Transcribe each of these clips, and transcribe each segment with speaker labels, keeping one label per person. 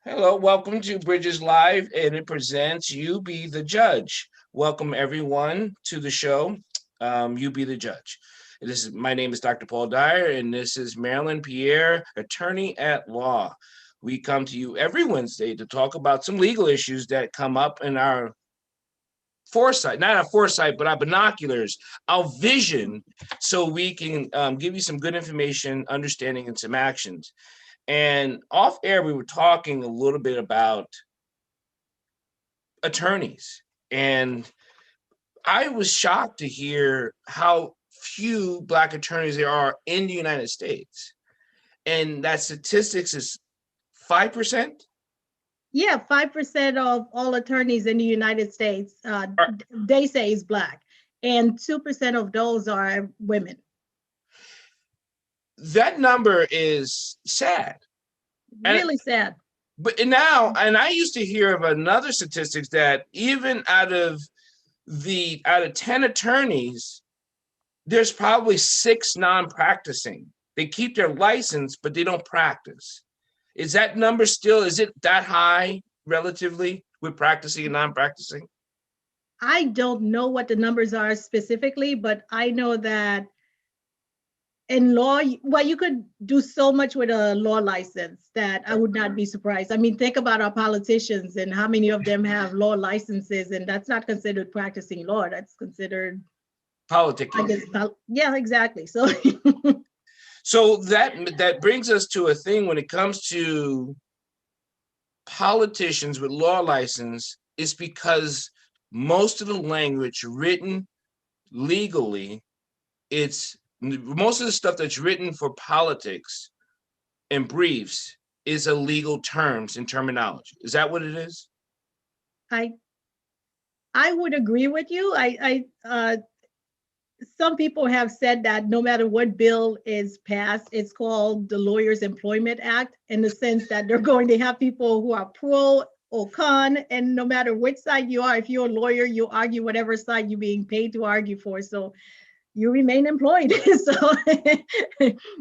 Speaker 1: Hello, welcome to Bridges Live, and it presents You Be the Judge. Welcome everyone to the show. You Be the Judge. My name is Dr. Paul Dyer, and this is Marylin, Pierre, attorney at law. We come to you every Wednesday to talk about some legal issues that come up in our foresight, not our foresight, but our binoculars, our vision, so we can give you some good information, understanding, and some actions. And off air, we were talking a little bit about attorneys. And I was shocked to hear how few Black attorneys there are in the United States. And that statistics is 5%.
Speaker 2: Yeah, 5% of all attorneys in the United States, they say is Black, and 2% of those are women.
Speaker 1: That number is sad.
Speaker 2: Really sad.
Speaker 1: But now, and I used to hear of another statistics that even out of 10 attorneys, there's probably 6 non-practicing. They keep their license, but they don't practice. Is that number still, is it that high relatively with practicing and non-practicing?
Speaker 2: I don't know what the numbers are specifically, but I know that in law, well, you could do so much with a law license that I would not be surprised. I mean, think about our politicians and how many of them have law licenses, and that's not considered practicing law. That's considered
Speaker 1: politicking.
Speaker 2: I guess, yeah, exactly. So
Speaker 1: So that brings us to a thing when it comes to politicians with law license, is because most of the language written legally, it's most of the stuff that's written for politics and briefs is illegal terms and terminology. Is that what it is?
Speaker 2: I would agree with you. Some people have said that no matter what bill is passed, it's called the Lawyers Employment Act, in the sense that they're going to have people who are pro or con, and no matter which side you are, if you're a lawyer, you argue whatever side you're being paid to argue for. So you remain employed. So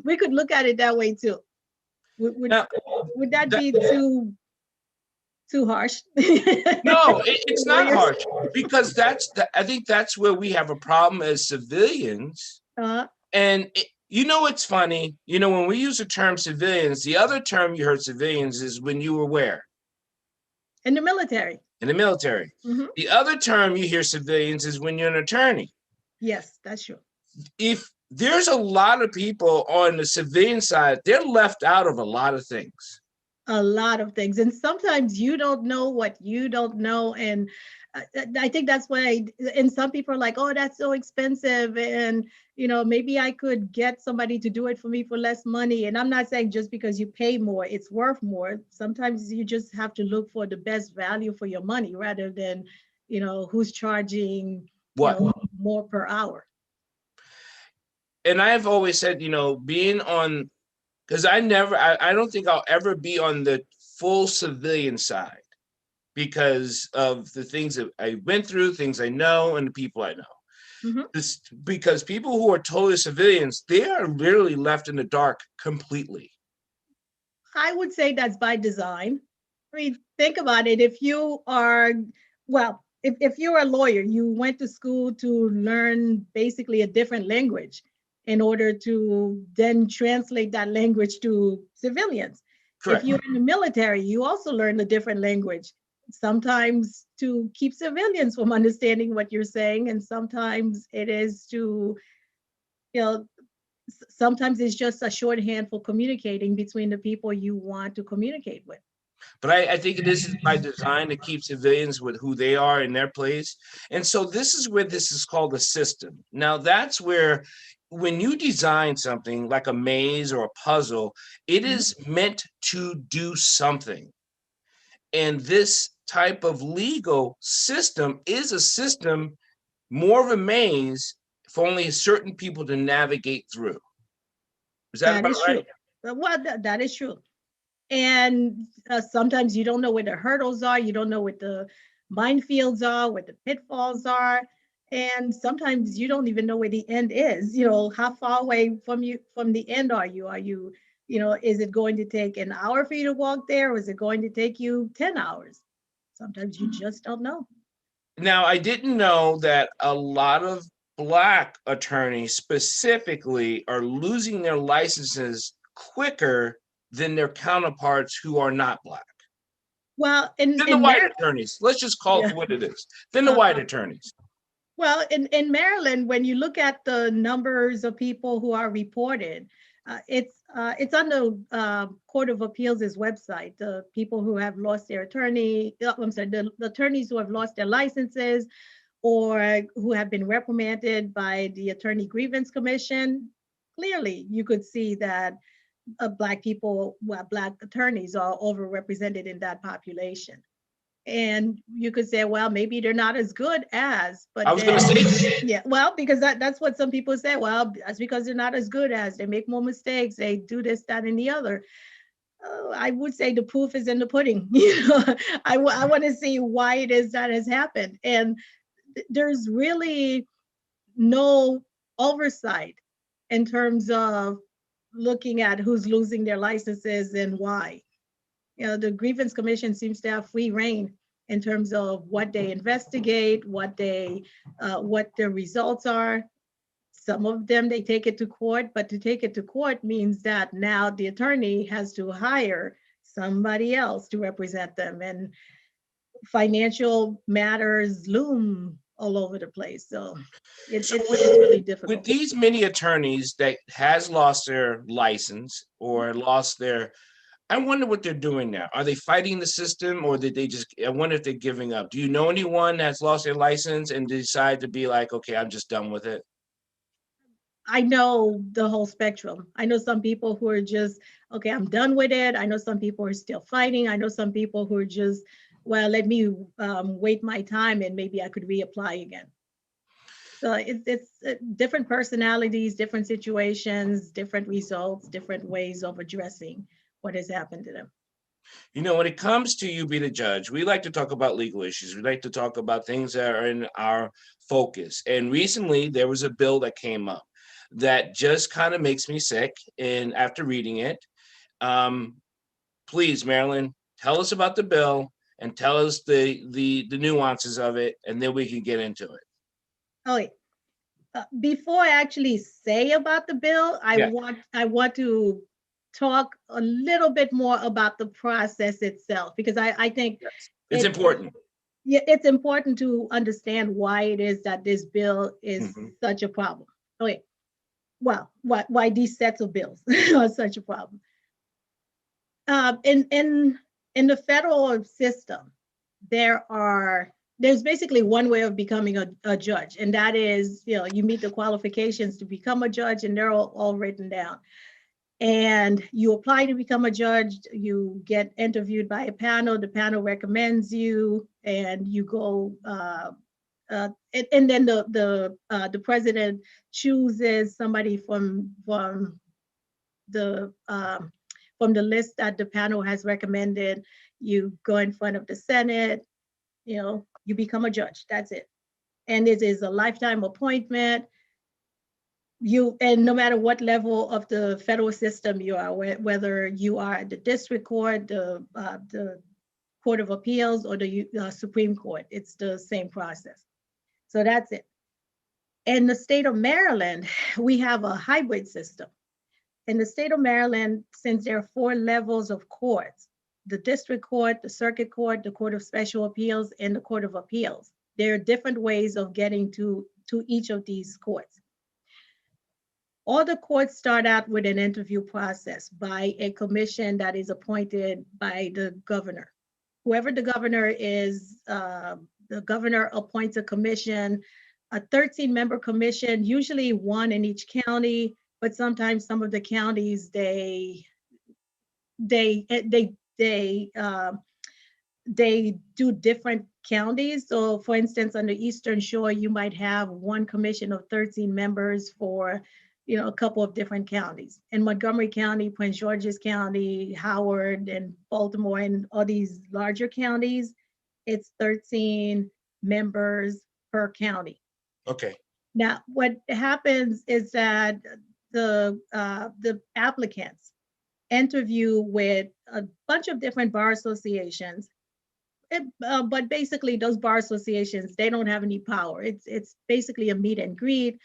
Speaker 2: we could look at it that way too. Would that be too harsh?
Speaker 1: No, it's not harsh, because I think that's where we have a problem as civilians. And it's funny, when we use the term civilians, the other term you heard civilians is when you were where?
Speaker 2: In the military.
Speaker 1: In the military. Mm-hmm. The other term you hear civilians is when you're an attorney.
Speaker 2: Yes, that's true.
Speaker 1: If there's a lot of people on the civilian side, they're left out of a lot of things.
Speaker 2: A lot of things. And sometimes you don't know what you don't know. And I think that's why, and some people are like, oh, that's so expensive. And, maybe I could get somebody to do it for me for less money. And I'm not saying just because you pay more, it's worth more. Sometimes you just have to look for the best value for your money rather than, who's charging more per hour.
Speaker 1: And I've always said, being on, because I don't think I'll ever be on the full civilian side because of the things that I went through, things I know, and the people I know. Mm-hmm. Because people who are totally civilians, they are literally left in the dark completely.
Speaker 2: I would say that's by design. I mean, think about it. If you are, if you're a lawyer, you went to school to learn basically a different language in order to then translate that language to civilians. Correct. If you're in the military, you also learn a different language, sometimes to keep civilians from understanding what you're saying, and sometimes it is to, sometimes it's just a shorthand for communicating between the people you want to communicate with.
Speaker 1: But I think it is by design to keep civilians with who they are in their place. And so this is where this is called a system. Now, that's where when you design something like a maze or a puzzle, it is meant to do something. And this type of legal system is a system, more of a maze, for only certain people to navigate through. Is that about right?
Speaker 2: Well, that is true. And sometimes you don't know where the hurdles are. You don't know what the minefields are, what the pitfalls are. And sometimes you don't even know where the end is. How far away from the end are you? Are you Is it going to take an hour for you to walk there, or is it going to take you 10 hours? Sometimes you just don't know.
Speaker 1: Now, I didn't know that a lot of Black attorneys specifically are losing their licenses quicker than their counterparts who are not Black.
Speaker 2: Well,
Speaker 1: Than the white attorneys. Let's just call it
Speaker 2: yeah.
Speaker 1: for what it is. Than the white attorneys.
Speaker 2: Well, in Maryland, when you look at the numbers of people who are reported, it's on the Court of Appeals' website. The people who have lost their attorney, I'm sorry, the attorneys who have lost their licenses or who have been reprimanded by the Attorney Grievance Commission. Clearly, you could see that Black people, Black attorneys are overrepresented in that population. And you could say, well, maybe they're not as good as, but
Speaker 1: I was going to say,
Speaker 2: yeah, well, because that's what some people say. Well, that's because they're not as good as, they make more mistakes, they do this, that, and the other. I would say the proof is in the pudding. I want to see why it is that has happened. And there's really no oversight in terms of looking at who's losing their licenses and why. The Grievance Commission seems to have free reign in terms of what they investigate, what the results are. Some of them, they take it to court, but to take it to court means that now the attorney has to hire somebody else to represent them, and financial matters loom all over the place. So it's really difficult.
Speaker 1: With these many attorneys that has lost their license or lost their, I wonder what they're doing now. Are they fighting the system, or did they just, I wonder if they're giving up. Do you know anyone that's lost their license and decide to be like, okay, I'm just done with it?
Speaker 2: I know the whole spectrum. I know some people who are just, okay, I'm done with it. I know some people are still fighting. I know some people who are just, well, let me wait my time and maybe I could reapply again. So it's different personalities, different situations, different results, different ways of addressing what has happened to them.
Speaker 1: When it comes to you be the judge, we like to talk about legal issues. We like to talk about things that are in our focus. And recently there was a bill that came up that just kind of makes me sick. And after reading it, please, Marylin, tell us about the bill and tell us the nuances of it, and then we can get into it.
Speaker 2: Okay. Before I actually say about the bill, I want to talk a little bit more about the process itself, because I think
Speaker 1: it's important.
Speaker 2: Yeah, it's important to understand why it is that this bill is such a problem. Okay, well, why these sets of bills are such a problem. In the federal system, there's basically one way of becoming a judge, and that is, you meet the qualifications to become a judge, and they're all written down. And you apply to become a judge, you get interviewed by a panel, the panel recommends you, and you go, and then the president chooses somebody from the list that the panel has recommended. You go in front of the Senate, you become a judge. That's it. And it is a lifetime appointment. And no matter what level of the federal system you are, whether you are at the district court, the Court of Appeals, or the Supreme Court, it's the same process. So that's it. In the state of Maryland, we have a hybrid system. In the state of Maryland, since there are 4 levels of courts, the district court, the circuit court, the Court of Special Appeals, and the Court of Appeals, there are different ways of getting to each of these courts. All the courts start out with an interview process by a commission that is appointed by the governor. Whoever the governor is, the governor appoints a commission, a 13-member commission, usually 1 in each county, but sometimes some of the counties, they do different counties. So for instance, on the Eastern Shore, you might have 1 commission of 13 members for a couple of different counties. In Montgomery County, Prince George's County, Howard, and Baltimore, and all these larger counties, it's 13 members per county.
Speaker 1: Okay.
Speaker 2: Now, what happens is that the applicants, interview with a bunch of different bar associations. But basically, those bar associations, they don't have any power. It's basically a meet and greet.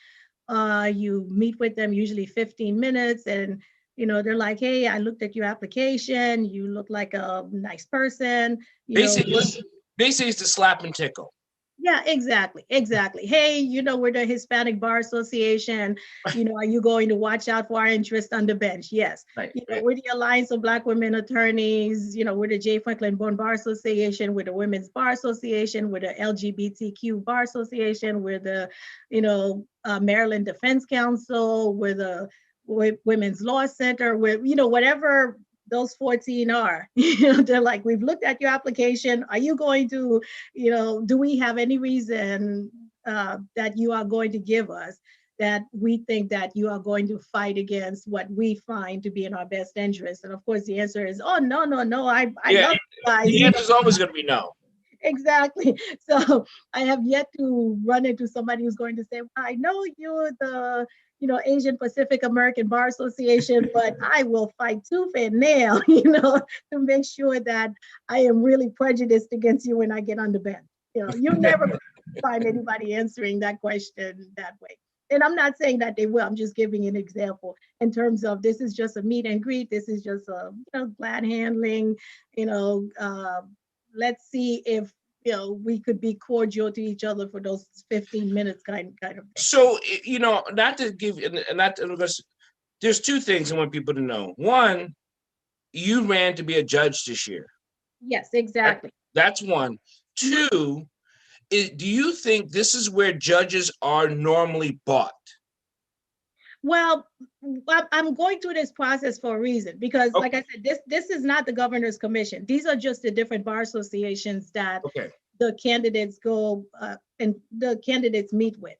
Speaker 2: You meet with them usually 15 minutes, and they're like, hey, I looked at your application, you look like a nice person,
Speaker 1: Basically, basically it's the slap and tickle.
Speaker 2: yeah, exactly. Hey, we're the Hispanic Bar Association. Are you going to watch out for our interest on the bench? Yes.
Speaker 1: Right,
Speaker 2: We're the Alliance of Black Women Attorneys. We're the J. Franklin Bourne Bar Association. We're the Women's Bar Association. We're the LGBTQ Bar Association. We're the, Maryland Defense Council. We're the Women's Law Center. We're, whatever those 14 are. They're like, we've looked at your application. Are you going to, do we have any reason that you are going to give us that we think that you are going to fight against what we find to be in our best interest? And of course, the answer is, oh, no. I
Speaker 1: yeah,
Speaker 2: love you guys.
Speaker 1: The answer is always going to be no.
Speaker 2: Exactly. So I have yet to run into somebody who's going to say, I know you're the Asian Pacific American Bar Association, but I will fight tooth and nail, to make sure that I am really prejudiced against you when I get on the bench. You'll never find anybody answering that question that way. And I'm not saying that they will. I'm just giving an example in terms of this is just a meet and greet. This is just a glad handling. Let's see if we could be cordial to each other for those 15 minutes kind of thing.
Speaker 1: So, not to give, and not to, there's two things I want people to know. One, you ran to be a judge this year.
Speaker 2: Yes, exactly.
Speaker 1: That's one. Two, do you think this is where judges are normally bought?
Speaker 2: Well, I'm going through this process for a reason, because like I said, this is not the governor's commission. These are just the different bar associations that the candidates go and the candidates meet with.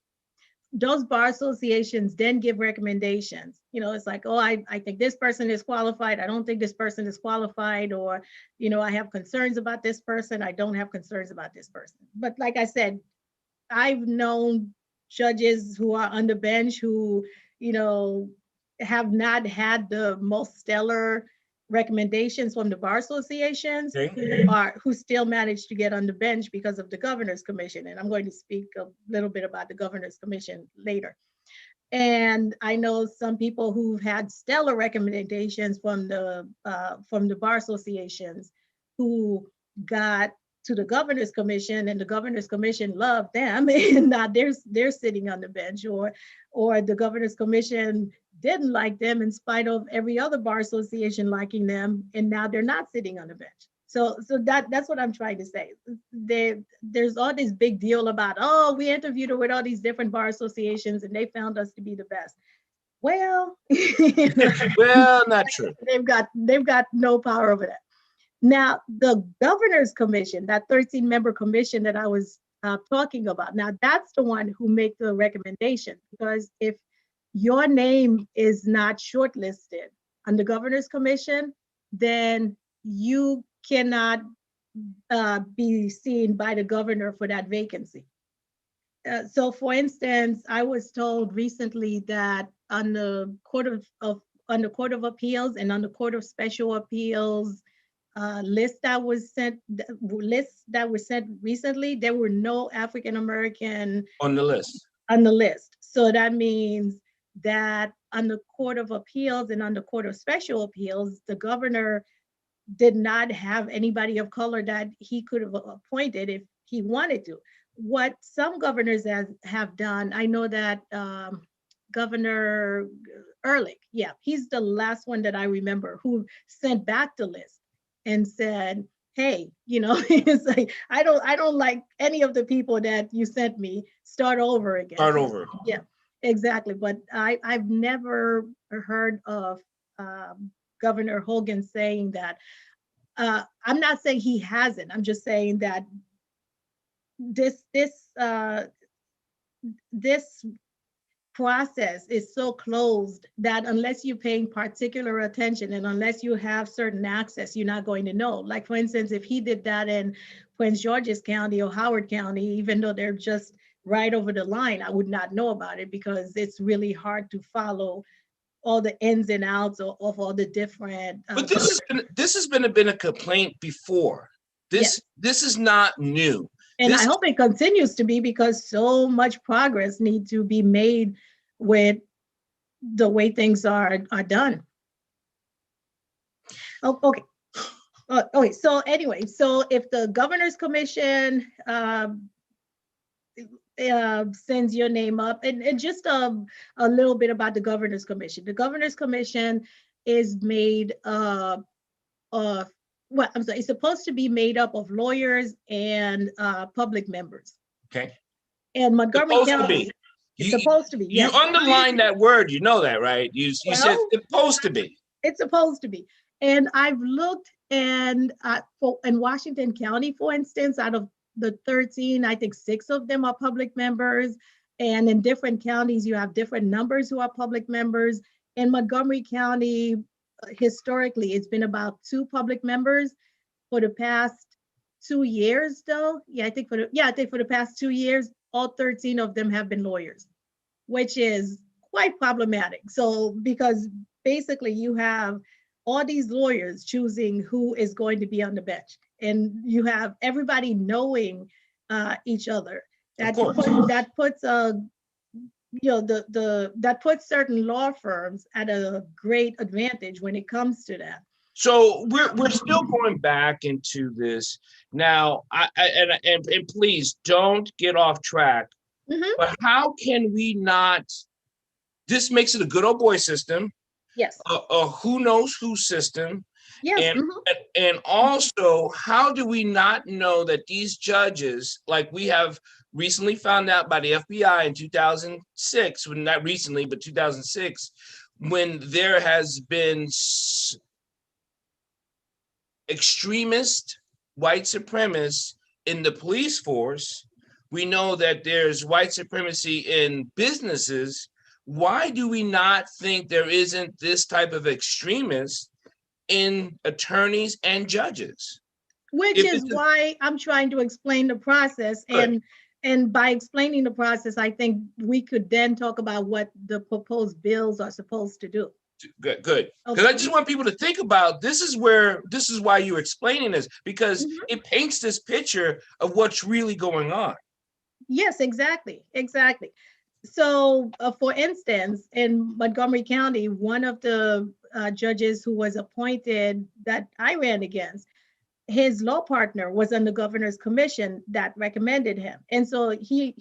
Speaker 2: Those bar associations then give recommendations. It's like, oh, I think this person is qualified. I don't think this person is qualified. Or, I have concerns about this person. I don't have concerns about this person. But like I said, I've known judges who are on the bench who, have not had the most stellar recommendations from the bar associations, who still managed to get on the bench because of the governor's commission. And I'm going to speak a little bit about the governor's commission later. And I know some people who've had stellar recommendations from the bar associations who got to the governor's commission, and the governor's commission loved them, and now they're sitting on the bench, or the governor's commission didn't like them in spite of every other bar association liking them, and now they're not sitting on the bench. So that's what I'm trying to say. There's all this big deal about, oh, we interviewed with all these different bar associations and they found us to be the best. Well,
Speaker 1: well, not true.
Speaker 2: They've got no power over that. Now, the governor's commission, that 13-member commission that I was talking about, now that's the one who make the recommendation, because if your name is not shortlisted on the governor's commission, then you cannot be seen by the governor for that vacancy. So, for instance, I was told recently that on the Court of Appeals and on the Court of Special Appeals lists that was sent recently, there were no African American
Speaker 1: on the list.
Speaker 2: So that means that on the Court of Appeals and on the Court of Special Appeals, the governor did not have anybody of color that he could have appointed if he wanted to. What some governors have done, I know that Governor Ehrlich, he's the last one that I remember who sent back the list and said, hey, it's like, I don't like any of the people that you sent me. Start over again.
Speaker 1: Start over.
Speaker 2: Yeah, exactly. But I've never heard of Governor Hogan saying that. I'm not saying he hasn't. I'm just saying that this process is so closed that unless you're paying particular attention and unless you have certain access, you're not going to know. Like, for instance, if he did that in Prince George's County or Howard County, even though they're just right over the line, I would not know about it because it's really hard to follow all the ins and outs of all the different.
Speaker 1: But this has been a complaint before.
Speaker 2: Yes.
Speaker 1: This is not new.
Speaker 2: And I hope it continues to be, because so much progress needs to be made with the way things are done. Oh, okay. Okay. So anyway, so if the governor's commission sends your name up, and just a little bit about the governor's commission. The governor's commission is made well, I'm sorry, it's supposed to be made up of lawyers and public members.
Speaker 1: Okay.
Speaker 2: And Montgomery County, it's supposed to be.
Speaker 1: Yes. You underline that word, you know that, right? You said supposed to be.
Speaker 2: It's supposed to be. And I've looked, and in Washington County, for instance, out of the 13, I think 6 of them are public members. And in different counties, you have different numbers who are public members. In Montgomery County, historically, it's been about 2 public members. For the past 2 years, though, I think for the past 2 years, all 13 of them have been lawyers, which is quite problematic. So, because basically you have all these lawyers choosing who is going to be on the bench, and you have everybody knowing each other. That puts that puts certain law firms at a great advantage when it comes to that.
Speaker 1: So we're still going back into this now. And please don't get off track. Mm-hmm. But how can we not? This makes it a good old boy system.
Speaker 2: Yes.
Speaker 1: Who knows who system.
Speaker 2: Yes.
Speaker 1: And also, how do we not know that these judges, like we have recently found out by the FBI in 2006, well, not recently, but 2006, when there has been extremist white supremacists in the police force, we know that there's white supremacy in businesses. Why do we not think there isn't this type of extremist in attorneys and judges?
Speaker 2: Which is why I'm trying to explain the process. And by explaining the process, I think we could then talk about what the proposed bills are supposed to do.
Speaker 1: Good. Because I just want people to think about this is why you're explaining this, because it paints this picture of what's really going on.
Speaker 2: Yes, exactly. So, for instance, in Montgomery County, one of the judges who was appointed that I ran against, his law partner was on the governor's commission that recommended him. And so he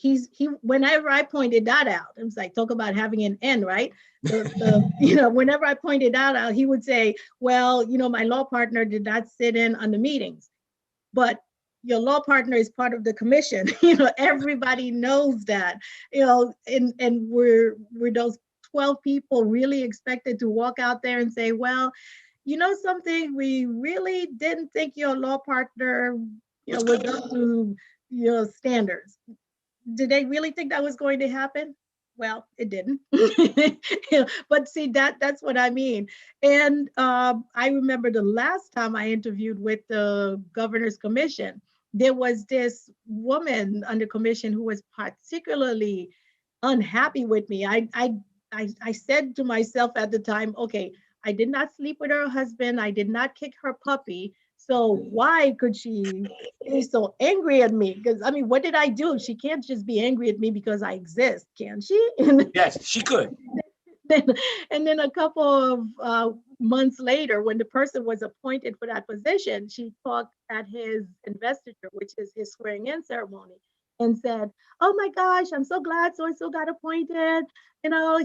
Speaker 2: whenever I pointed that out, it was like, talk about having an N, right? Whenever I pointed that out, he would say, well, my law partner did not sit in on the meetings, but your law partner is part of the commission. Everybody knows that, and we're those 12 people really expected to walk out there and say, well, something, we really didn't think your law partner, was up to your standards. Did they really think that was going to happen? Well, it didn't. But see, that's what I mean. And I remember the last time I interviewed with the governor's commission, there was this woman on the commission who was particularly unhappy with me. I said to myself at the time, okay, I did not sleep with her husband. I did not kick her puppy. So why could she be so angry at me? Because what did I do? She can't just be angry at me because I exist, can she?
Speaker 1: Yes, she could.
Speaker 2: And then a couple of months later, when the person was appointed for that position, she talked at his investiture, which is his swearing-in ceremony, and said, oh my gosh, I'm so glad so-and-so got appointed.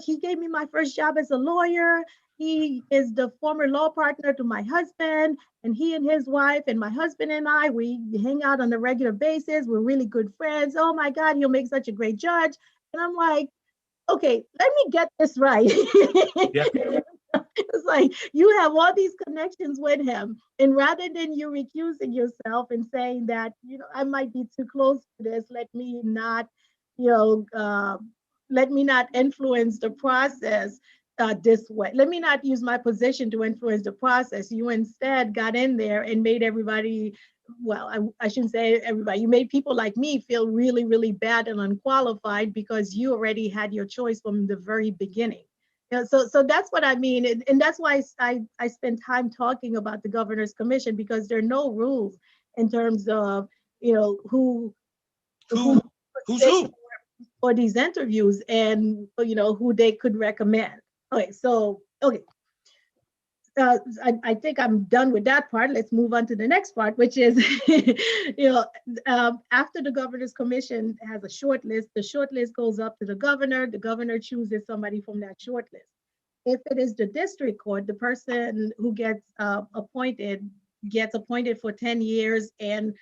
Speaker 2: He gave me my first job as a lawyer. He is the former law partner to my husband, and he and his wife and my husband and I, we hang out on a regular basis. We're really good friends. Oh my God, he'll make such a great judge. And I'm like, okay, let me get this right. Yeah. It's like, you have all these connections with him. And rather than you recusing yourself and saying that, I might be too close to this, let me not influence the process this way. Let me not use my position to influence the process. You instead got in there and made everybody, well, I shouldn't say everybody, you made people like me feel really, really bad and unqualified because you already had your choice from the very beginning. Yeah, so that's what I mean, and that's why I spend time talking about the governor's commission, because there are no rules in terms of, who
Speaker 1: Who,
Speaker 2: could
Speaker 1: who's
Speaker 2: sit
Speaker 1: who?
Speaker 2: for these interviews, and who they could recommend. Okay, so okay, I think I'm done with that part. Let's move on to the next part, which is, after the governor's commission has a short list, the short list goes up to the governor. The governor chooses somebody from that short list. If it is the district court, the person who appointed gets appointed for 10 years, and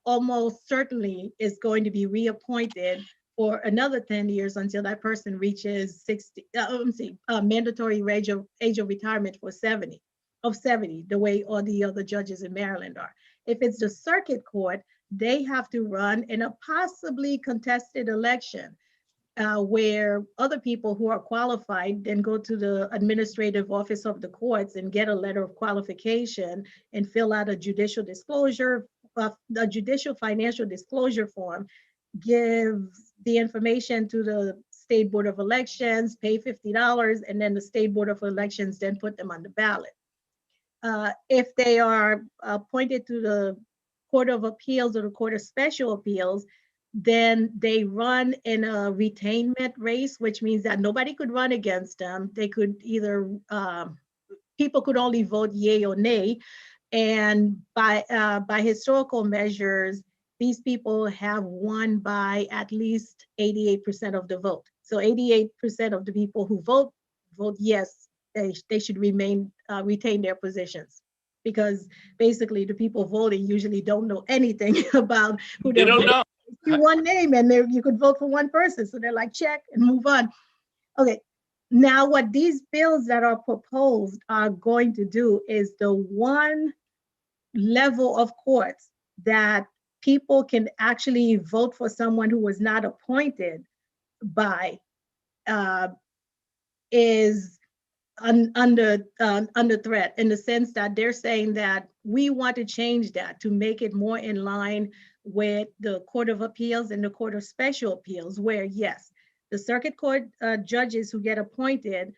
Speaker 2: almost certainly is going to be reappointed for another 10 years until that person reaches 60, mandatory age of retirement for 70, the way all the other judges in Maryland are. If it's the circuit court, they have to run in a possibly contested election, where other people who are qualified then go to the administrative office of the courts and get a letter of qualification and fill out a judicial financial disclosure form, give the information to the State Board of Elections, pay $50, and then the State Board of Elections then put them on the ballot. If they are appointed to the Court of Appeals or the Court of Special Appeals, then they run in a retainment race, which means that nobody could run against them. They could either, people could only vote yay or nay. And by historical measures, these people have won by at least 88% of the vote. So 88% of the people who vote yes, they should retain their positions, because basically the people voting usually don't know anything about who
Speaker 1: They
Speaker 2: they're
Speaker 1: don't
Speaker 2: voting.
Speaker 1: know.
Speaker 2: See one name and you could vote for one person, so they're like, check and move on. Okay, now what these bills that are proposed are going to do is the one level of courts that people can actually vote for someone who was not appointed by, uh, is under threat, in the sense that they're saying that we want to change that to make it more in line with the Court of Appeals and the Court of Special Appeals, where yes, the circuit court judges who get appointed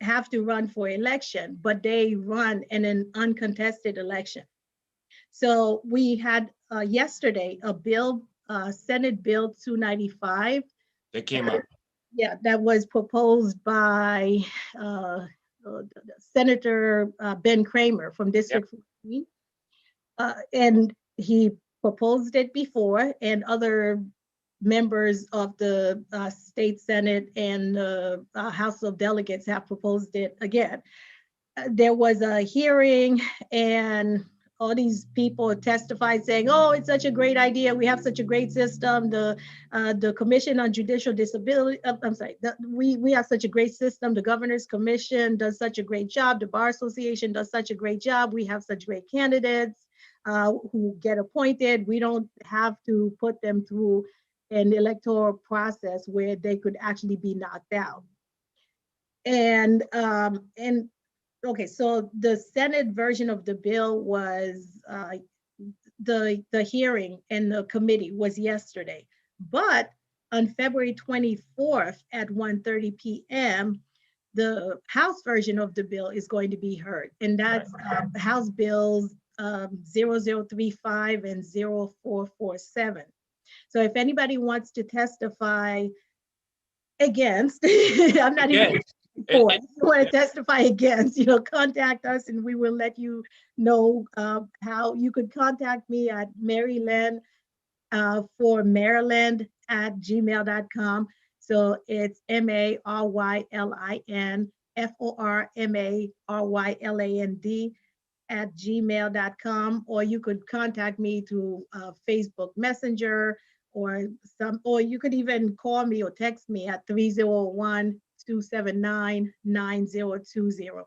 Speaker 2: have to run for election, but they run in an uncontested election. So we had yesterday a bill, Senate Bill 295.
Speaker 1: That came up.
Speaker 2: Yeah, that was proposed by uh, Senator Ben Cramer from District 14. And he proposed it before, and other members of the state Senate and the House of Delegates have proposed it again. There was a hearing, and all these people testified saying, oh, it's such a great idea. We have such a great system. The Commission on Judicial Disability, we have such a great system. The Governor's Commission does such a great job. The Bar Association does such a great job. We have such great candidates who get appointed. We don't have to put them through an electoral process where they could actually be knocked out. And okay, so the Senate version of the bill was the hearing in the committee was yesterday, but on February 24th at 1:30 p.m., the House version of the bill is going to be heard, and that's House Bills 0035 and 0447. So if anybody wants to testify against, I'm not even for. If you want to testify against, contact us and we will let you know how. You could contact me at Marylin for Maryland at gmail.com. So it's MARYLIN FORMARYLAND at gmail.com, or you could contact me through Facebook Messenger, or you could even call me or text me at 301-279-9020.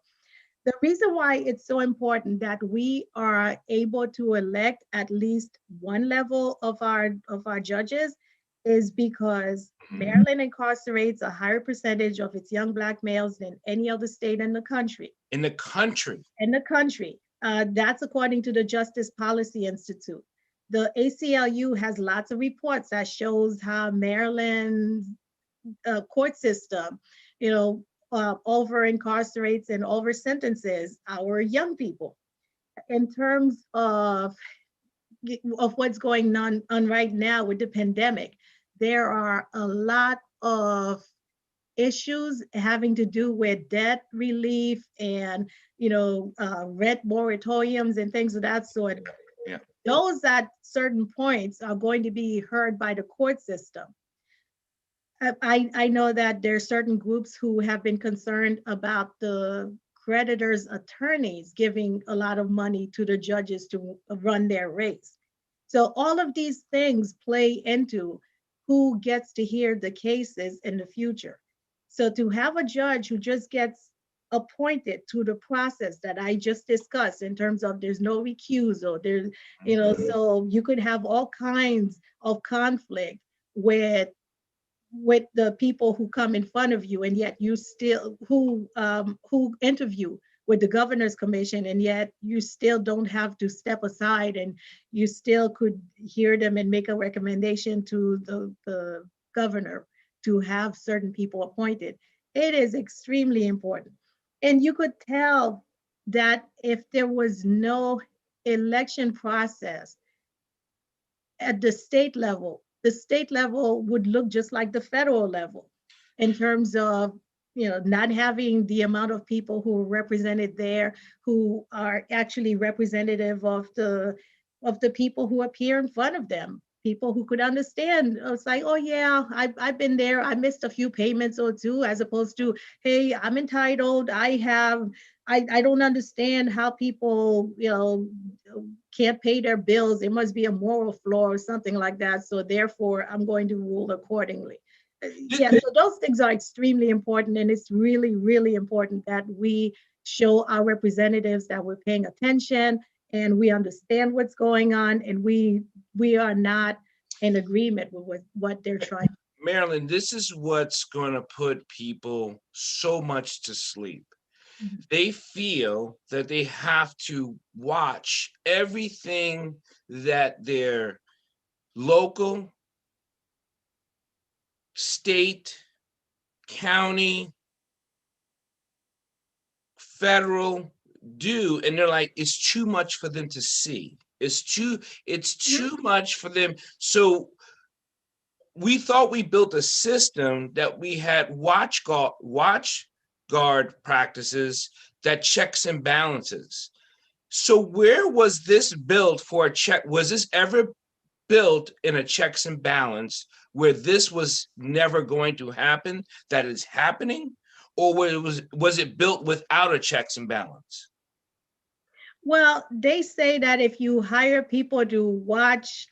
Speaker 2: The reason why it's so important that we are able to elect at least one level of our judges is because Maryland incarcerates a higher percentage of its young Black males than any other state in the country.
Speaker 1: In the country.
Speaker 2: That's according to the Justice Policy Institute. The ACLU has lots of reports that shows how Maryland's court system, over incarcerates and over sentences our young people. In terms of what's going on right now with the pandemic, there are a lot of issues having to do with debt relief and rent moratoriums and things of that sort.
Speaker 1: Yeah.
Speaker 2: Those at certain points are going to be heard by the court system. I know that there are certain groups who have been concerned about the creditors' attorneys giving a lot of money to the judges to run their race. So all of these things play into who gets to hear the cases in the future. So to have a judge who just gets appointed to the process that I just discussed in terms of there's no recusal, so you could have all kinds of conflict with the people who come in front of you, and yet you still who interview with the governor's commission, and yet you still don't have to step aside, and you still could hear them and make a recommendation to the governor to have certain people appointed. It is extremely important. And you could tell that if there was no election process at the state level would look just like the federal level in terms of not having the amount of people who are represented there who are actually representative of the people who appear in front of them, people who could understand. It's like, oh yeah, I've been there, I missed a few payments or two, as opposed to, hey, I'm entitled, I don't understand how people can't pay their bills. It must be a moral flaw or something like that. So therefore, I'm going to rule accordingly. Yeah, so those things are extremely important. And it's really, really important that we show our representatives that we're paying attention and we understand what's going on, and we are not in agreement with what they're trying.
Speaker 1: Marylin, this is what's going to put people so much to sleep.
Speaker 2: Mm-hmm.
Speaker 1: They feel that they have to watch everything that their local, state, county, federal do, and they're like, it's too much for them to see. It's too much for them. So we thought we built a system that we had watch guard practices that checks and balances. So where was this built for a check? Was this ever built in a checks and balance where this was never going to happen, that is happening? Or was it built without a checks and balance?
Speaker 2: Well, they say that if you hire people to watch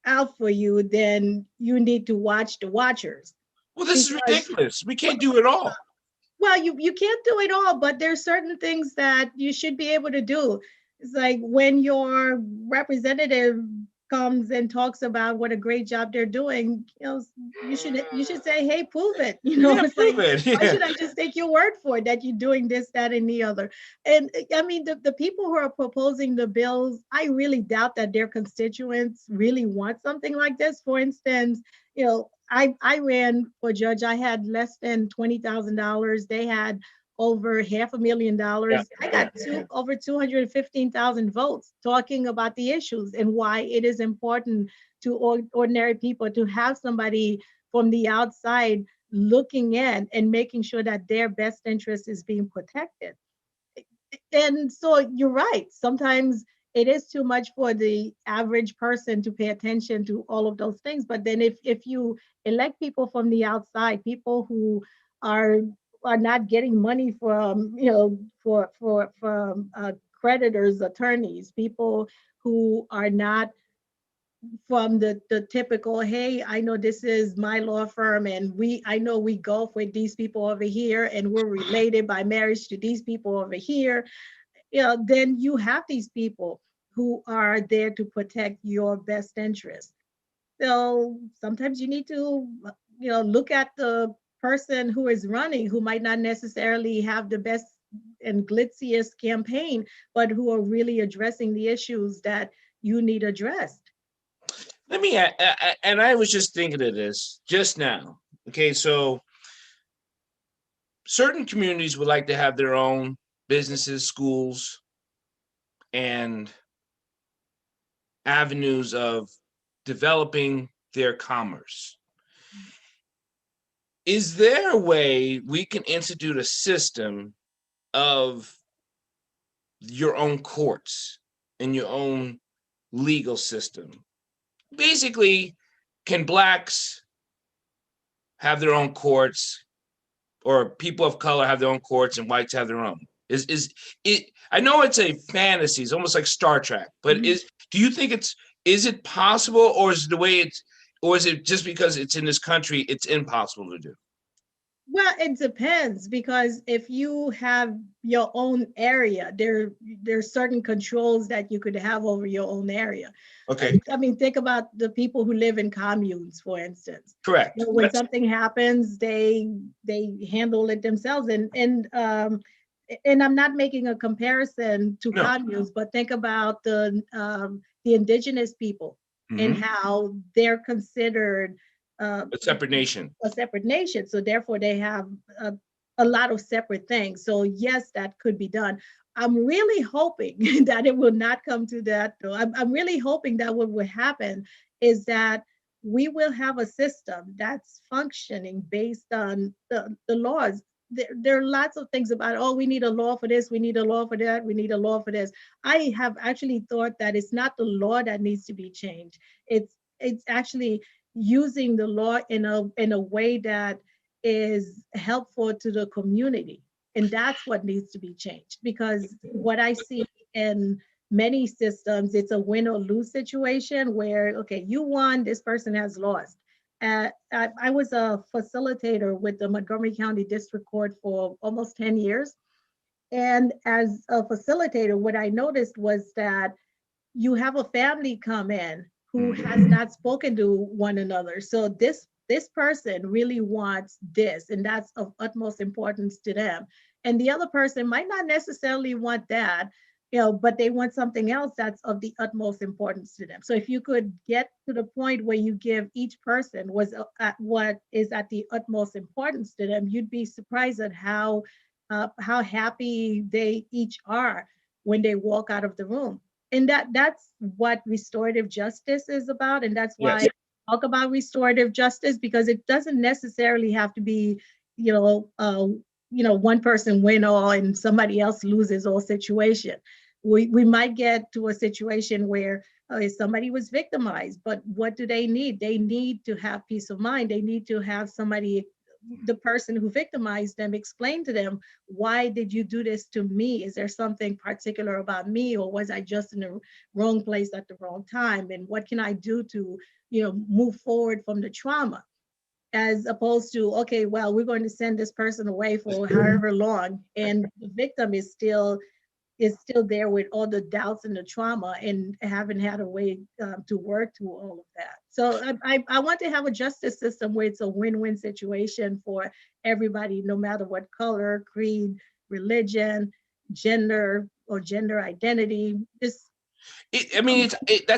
Speaker 2: out for you, then you need to watch the watchers.
Speaker 1: Well, this is
Speaker 2: Because,
Speaker 1: ridiculous. We can't do it all.
Speaker 2: well, you can't do it all, but there's certain things that you should be able to do. It's like when your representative comes and talks about what a great job they're doing, you should say, hey, prove it.
Speaker 1: Yeah,
Speaker 2: It's like,
Speaker 1: prove it.
Speaker 2: why
Speaker 1: Yeah.
Speaker 2: should I just take your word for it that you're doing this, that, and the other? And I mean, the people who are proposing the bills, I really doubt that their constituents really want something like this. For instance, I ran for judge. I had less than $20,000. They had over $500,000. I got over 215,000 votes talking about the issues and why it is important to ordinary people to have somebody from the outside looking in and making sure that their best interest is being protected. And so you're right. Sometimes it is too much for the average person to pay attention to all of those things. But then if you elect people from the outside, people who are are not getting money from from creditors, attorneys, people who are not from the typical, hey, I know this is my law firm and I know we golf with these people over here and we're related by marriage to these people over here. Then you have these people who are there to protect your best interest. So sometimes you need to, look at the person who is running, who might not necessarily have the best and glitziest campaign, but who are really addressing the issues that you need addressed.
Speaker 1: Let me, and I was just thinking of this just now. Okay, so certain communities would like to have their own businesses, schools, and avenues of developing their commerce. Is there a way we can institute a system of your own courts and your own legal system? Basically, can blacks have their own courts, or people of color have their own courts and whites have their own? Is it? I know it's a fantasy. It's almost like Star Trek. But do you think is it possible, or is it the way it's, or is it just because it's in this country, it's impossible to do?
Speaker 2: Well, it depends, because if you have your own area, there's certain controls that you could have over your own area.
Speaker 1: Okay,
Speaker 2: I mean, think about the people who live in communes, for instance.
Speaker 1: correct.
Speaker 2: You know, when something happens, they handle it themselves. And I'm not making a comparison to
Speaker 1: No.
Speaker 2: communes, but think about the indigenous people and how they're considered
Speaker 1: A separate nation.
Speaker 2: a separate nation. So therefore, they have a lot of separate things. So yes, that could be done. I'm really hoping that it will not come to that, though. I'm really hoping that what will happen is that we will have a system that's functioning based on the laws. There are lots of things about, oh, we need a law for this, we need a law for that, we need a law for this. I have actually thought that it's not the law that needs to be changed. It's actually using the law in a way that is helpful to the community. And that's what needs to be changed, because what I see in many systems, it's a win or lose situation where, okay, you won, this person has lost. I was a facilitator with the Montgomery County District Court for almost 10 years. And as a facilitator, what I noticed was that you have a family come in who has not spoken to one another. So this person really wants this, and that's of utmost importance to them. And the other person might not necessarily want that, but they want something else that's of the utmost importance to them. So if you could get to the point where you give each person was at what is at the utmost importance to them, you'd be surprised at how happy they each are when they walk out of the room. And that's what restorative justice is about. And that's why
Speaker 1: Yes.
Speaker 2: I talk about restorative justice, because it doesn't necessarily have to be, one person win all and somebody else loses all situation. We might get to a situation where if somebody was victimized, but what do they need? They need to have peace of mind. They need to have somebody, the person who victimized them, explain to them, why did you do this to me? Is there something particular about me, or was I just in the wrong place at the wrong time? And what can I do to, move forward from the trauma? As opposed to, okay, well, we're going to send this person away for however long, and the victim is still there with all the doubts and the trauma, and haven't had a way to work through all of that. So I want to have a justice system where it's a win-win situation for everybody, no matter what color, creed, religion, gender, or gender identity.
Speaker 1: That's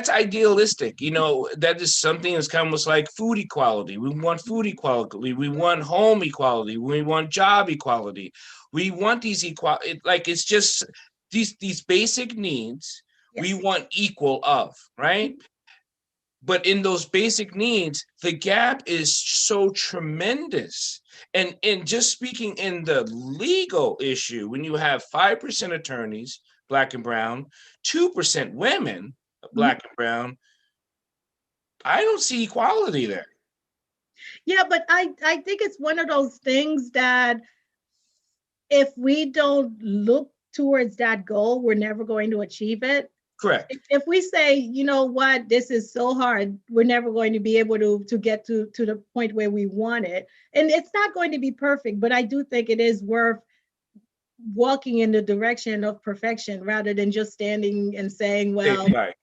Speaker 1: idealistic. That is something that's kind of almost like food equality. We want food equality. We want home equality. We want job equality. We want these equality. Like, it's just these basic needs.
Speaker 2: Yes.
Speaker 1: We want equal of, right? But in those basic needs, the gap is so tremendous. And just speaking in the legal issue, when you have 5% attorneys, Black and brown, 2% women, Black and brown, I don't see equality there.
Speaker 2: Yeah, but I think it's one of those things that if we don't look towards that goal, we're never going to achieve it.
Speaker 1: Correct.
Speaker 2: If we say, you know what, this is so hard, we're never going to be able to get to the point where we want it. And it's not going to be perfect, but I do think it is worth walking in the direction of perfection rather than just standing and saying, well,
Speaker 1: Right.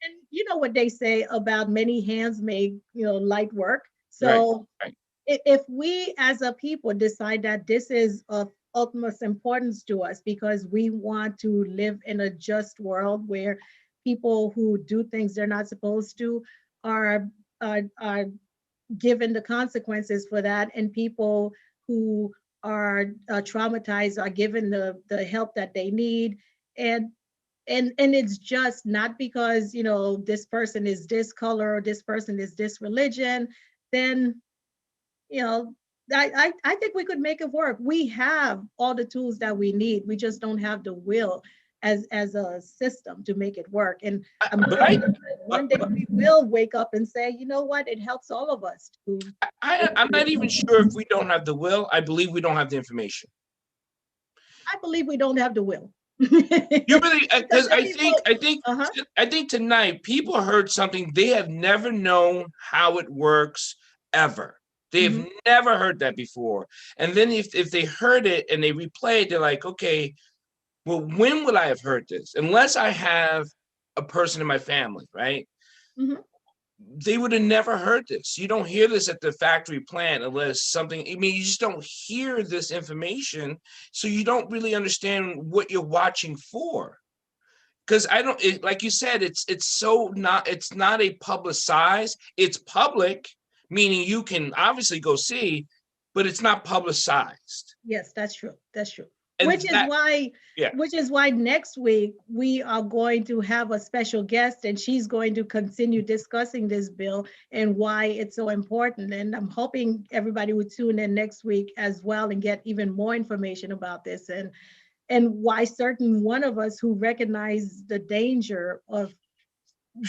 Speaker 2: and you know what they say about many hands make, light work. So
Speaker 1: right.
Speaker 2: If we as a people decide that this is of utmost importance to us because we want to live in a just world where people who do things they're not supposed to are given the consequences for that, and people who are traumatized are given the help that they need. And and it's just not because, you know, this person is this color or this person is this religion, then, you know, I think we could make it work. We have all the tools that we need. We just don't have the will as a system to make it work. And I'm
Speaker 1: But I,
Speaker 2: hoping that one day we will wake up and say, you know what, it helps all of us to.
Speaker 1: I'm not even sure if we don't have the will. I believe we don't have the information.
Speaker 2: I believe we don't have the will.
Speaker 1: You really,
Speaker 2: Because
Speaker 1: because
Speaker 2: some people, uh-huh.
Speaker 1: I think tonight people heard something they have never known how it works ever. They have
Speaker 2: Mhm.
Speaker 1: never heard that before. And then if they heard it and they replay it, they're like, okay, well, when would I have heard this? Unless I have a person in my family, right?
Speaker 2: Mhm.
Speaker 1: They would have never heard this. You don't hear this at the factory plant unless something, I mean, you just don't hear this information. So you don't really understand what you're watching for. Because I don't, like you said, it's so not, it's not a publicized, it's public, meaning you can obviously go see, but it's not publicized.
Speaker 2: Yes, that's true. That's true.
Speaker 1: And
Speaker 2: Which is
Speaker 1: that,
Speaker 2: why,
Speaker 1: yeah.
Speaker 2: which is why next week we are going to have a special guest, and she's going to continue discussing this bill and why it's so important. And I'm hoping everybody would tune in next week as well and get even more information about this, and why certain one of us who recognize the danger of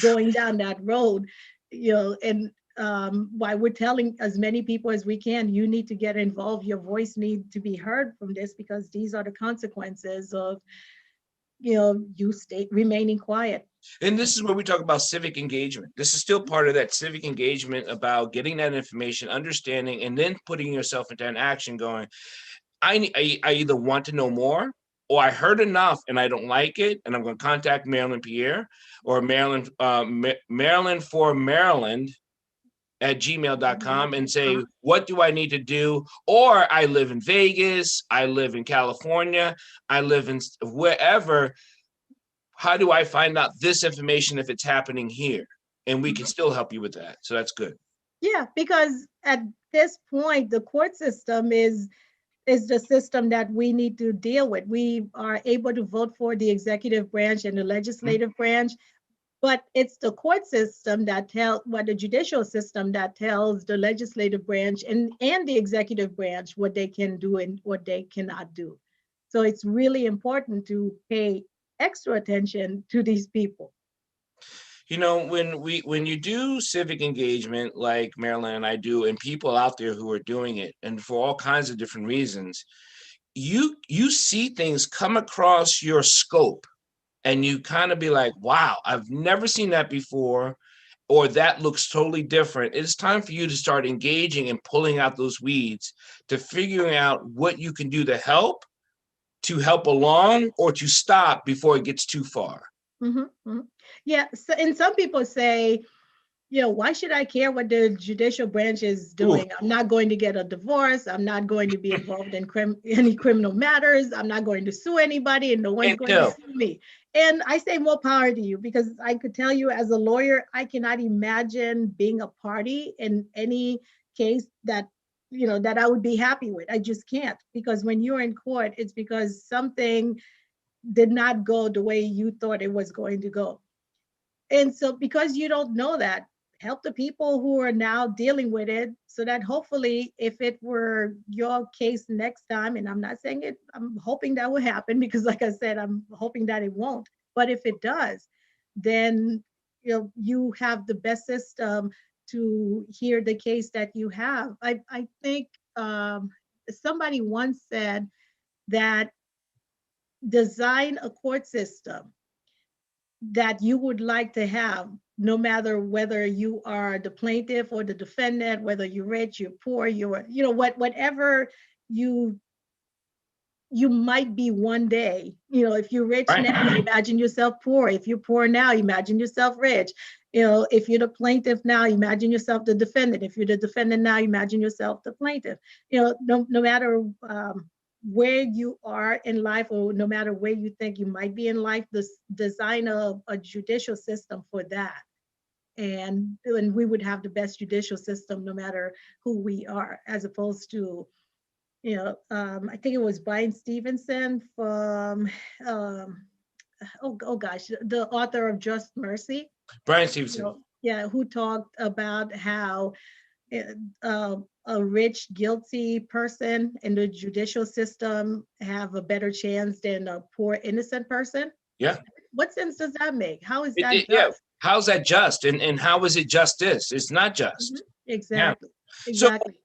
Speaker 2: going down that road, you know, and why we're telling as many people as we can, you need to get involved. Your voice needs to be heard from this, because these are the consequences of, you know, you stay remaining quiet.
Speaker 1: And this is where we talk about civic engagement. This is still part of that civic engagement about getting that information, understanding, and then putting yourself into an action going, I either want to know more, or I heard enough and I don't like it, and I'm going to contact Marylin Pierre or Marylin for Maryland at gmail.com and say, what do I need to do? Or I live in Vegas, I live in California, I live in wherever. How do I find out this information if it's happening here? And we can still help you with that. So that's good.
Speaker 2: Yeah, because at this point, the court system is the system that we need to deal with. We are able to vote for the executive branch and the legislative branch, but it's the court system that tells, what the judicial system that tells the legislative branch and the executive branch what they can do and what they cannot do. So it's really important to pay extra attention to these people.
Speaker 1: You know, when you do civic engagement like Marylin and I do, and people out there who are doing it, and for all kinds of different reasons, you see things come across your scope, and you kind of be like, wow, I've never seen that before, or that looks totally different. It's time for you to start engaging and pulling out those weeds to figuring out what you can do to help along, or to stop before it gets too far.
Speaker 2: Mhm, mhm. Yeah, so, and some people say, you know, why should I care what the judicial branch is
Speaker 1: Ooh,
Speaker 2: doing? I'm not going to get a divorce. I'm not going to be involved in any criminal matters. I'm not going to sue anybody, and no one's
Speaker 1: and
Speaker 2: going to
Speaker 1: no.
Speaker 2: sue me. And I say more power to you, because I could tell you as a lawyer, I cannot imagine being a party in any case that, you know, that I would be happy with. I just can't, because when you're in court, it's because something did not go the way you thought it was going to go. And so, because you don't know that, help the people who are now dealing with it, so that hopefully, if it were your case next time, and I'm not saying it, I'm hoping that will happen, because, like I said, I'm hoping that it won't. But if it does, then, you know, you have the best system to hear the case that you have. I think somebody once said that design a court system that you would like to have, no matter whether you are the plaintiff or the defendant, whether you're rich, you're poor, you're, you know, whatever you you might be one day. You know, if you're rich
Speaker 1: Right.
Speaker 2: now, imagine yourself poor. If you're poor now, imagine yourself rich. You know, if you're the plaintiff now, imagine yourself the defendant. If you're the defendant now, imagine yourself the plaintiff. You know, no matter where you are in life, or no matter where you think you might be in life, this design a judicial system for that. And we would have the best judicial system no matter who we are, as opposed to I think it was Brian Stevenson from, um, oh gosh, the author of Just Mercy.
Speaker 1: Brian Stevenson.
Speaker 2: Yeah, who talked about how a rich, guilty person in the judicial system have a better chance than a poor, innocent person.
Speaker 1: Yeah.
Speaker 2: What sense does that make? How is that
Speaker 1: Yeah.
Speaker 2: just?
Speaker 1: How's that just? And how is it justice? It's not just.
Speaker 2: Exactly.
Speaker 1: Yeah. So
Speaker 2: Exactly.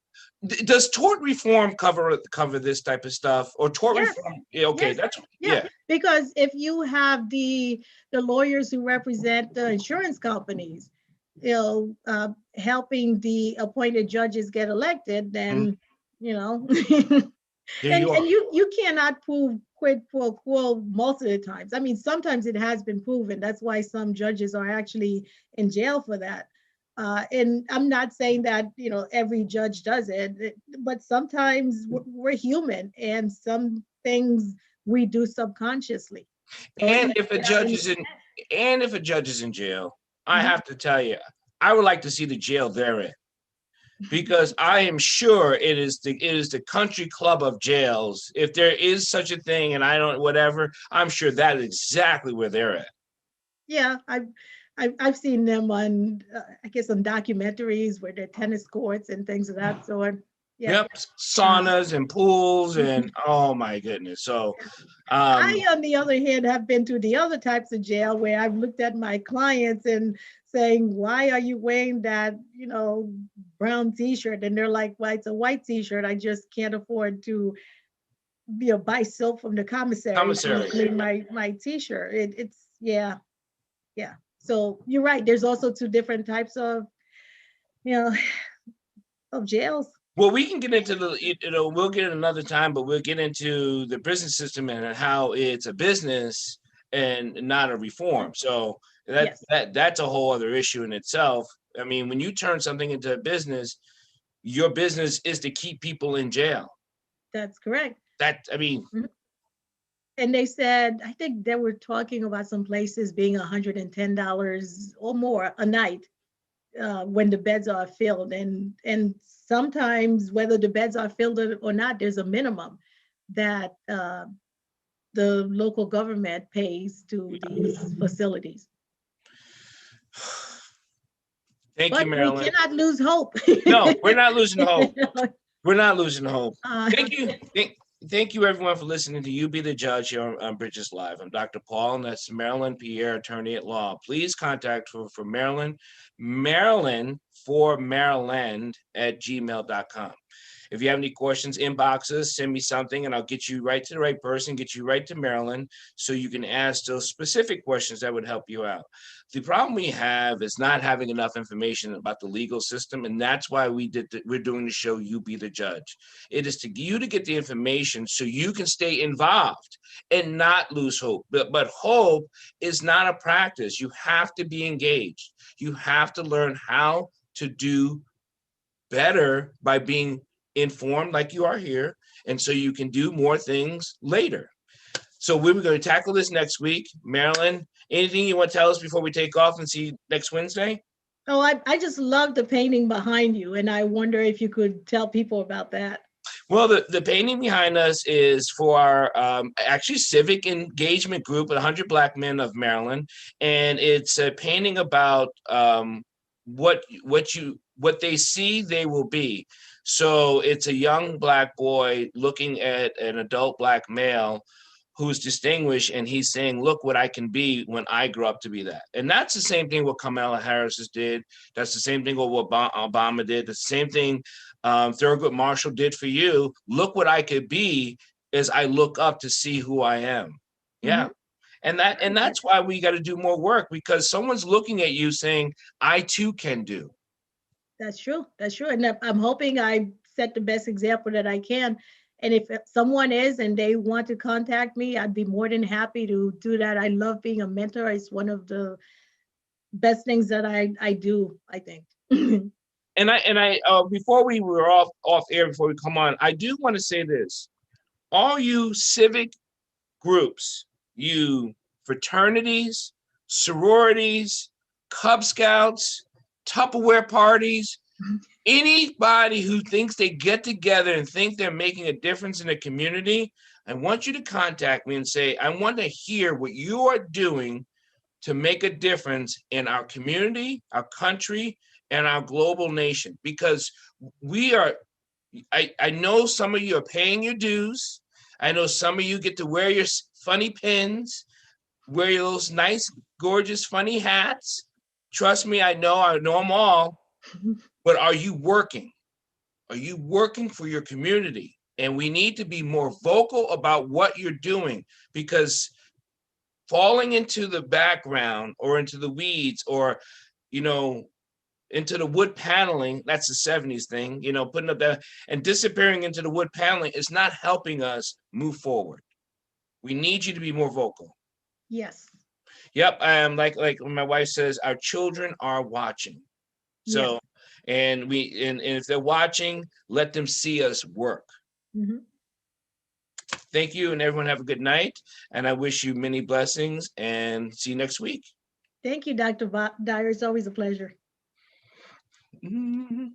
Speaker 1: does tort reform cover this type of stuff, or tort
Speaker 2: Yes.
Speaker 1: reform? Yeah, okay,
Speaker 2: Yes.
Speaker 1: that's
Speaker 2: Yeah. Because if you have the lawyers who represent the insurance companies, helping the appointed judges get elected, then
Speaker 1: there
Speaker 2: and
Speaker 1: you are.
Speaker 2: you cannot prove quid pro quo most of the times. I mean, sometimes it has been proven. That's why some judges are actually in jail for that. And I'm not saying that every judge does it, but sometimes we're human, and some things we do subconsciously. So
Speaker 1: And if a judge is in jail, I have to tell you, I would like to see the jail they're in, because I am sure it is the country club of jails. If there is such a thing, and I don't whatever, I'm sure that is exactly where they're at.
Speaker 2: Yeah, I've seen them on I guess on documentaries where they're tennis courts and things of that sort. Yeah.
Speaker 1: Yep, saunas and pools and oh my goodness. So
Speaker 2: I, on the other hand, have been to the other types of jail where I've looked at my clients and saying, "Why are you wearing that, brown T-shirt?" And they're like, "Well, it's a white T-shirt. I just can't afford to, buy soap from the commissary to clean my T-shirt." It's yeah, yeah. So you're right. There's also two different types of, you know, of jails.
Speaker 1: Well, we can get into we'll get it another time, but we'll get into the prison system and how it's a business and not a reform. So that's a whole other issue in itself. I mean, when you turn something into a business, your business is to keep people in jail.
Speaker 2: That's correct.
Speaker 1: Mm-hmm.
Speaker 2: And they said, I think they were talking about some places being $110 or more a night when the beds are filled. And sometimes, whether the beds are filled or not, there's a minimum that the local government pays to these facilities.
Speaker 1: Thank you, Marylin.
Speaker 2: We cannot lose hope.
Speaker 1: No, we're not losing hope. We're not losing hope. Thank you. Thank you, everyone, for listening to You Be the Judge here on Bridges Live. I'm Dr. Paul, and that's Marylin Pierre, attorney at law. Please contact for Marylin for Maryland at gmail.com. If you have any questions, inbox us, send me something, and I'll get you right to the right person, get you right to Marylin, so you can ask those specific questions that would help you out. The problem we have is not having enough information about the legal system, and that's why we're doing the show You Be the Judge. It is to you to get the information so you can stay involved and not lose hope. But hope is not a practice. You have to be engaged. You have to learn how to do better by being informed like you are here, and so you can do more things later. So we were going to tackle this next week. Marylin, anything you want to tell us before we take off and see you next Wednesday?
Speaker 2: Oh, I just love the painting behind you, and I wonder if you could tell people about that.
Speaker 1: Well, the painting behind us is for our actually civic engagement group, 100 Black Men of Maryland, and it's a painting about what they see they will be. So it's a young Black boy looking at an adult Black male who's distinguished, and he's saying, look what I can be when I grow up to be that. And that's the same thing what Kamala Harris did. That's the same thing what Obama did. That's the same thing Thurgood Marshall did for you. Look what I could be as I look up to see who I am. Yeah. Mm-hmm. And that's why we got to do more work, because someone's looking at you saying, I too can do.
Speaker 2: That's true. That's true. And I'm hoping I set the best example that I can. And if someone is and they want to contact me, I'd be more than happy to do that. I love being a mentor. It's one of the best things that I do, I think.
Speaker 1: And I before we were off air, before we come on, I do want to say this. All you civic groups, you fraternities, sororities, Cub Scouts, Tupperware parties, Anybody who thinks they get together and think they're making a difference in the community, I want you to contact me and say, I want to hear what you are doing to make a difference in our community, our country, and our global nation. Because we are, I know some of you are paying your dues. I know some of you get to wear your funny pins, wear those nice, gorgeous, funny hats. Trust me, I know them all. But are you working? Are you working for your community? And we need to be more vocal about what you're doing, because falling into the background or into the weeds or, into the wood paneling, that's the 70s thing, putting up that and disappearing into the wood paneling is not helping us move forward. We need you to be more vocal.
Speaker 2: Yes.
Speaker 1: Yep. Like when my wife says, our children are watching. So,
Speaker 2: Yes.
Speaker 1: and if they're watching, let them see us work.
Speaker 2: Mm-hmm.
Speaker 1: Thank you, and everyone have a good night. And I wish you many blessings and see you next week.
Speaker 2: Thank you, Dr. Dyer. It's always a pleasure.
Speaker 1: Mm-hmm.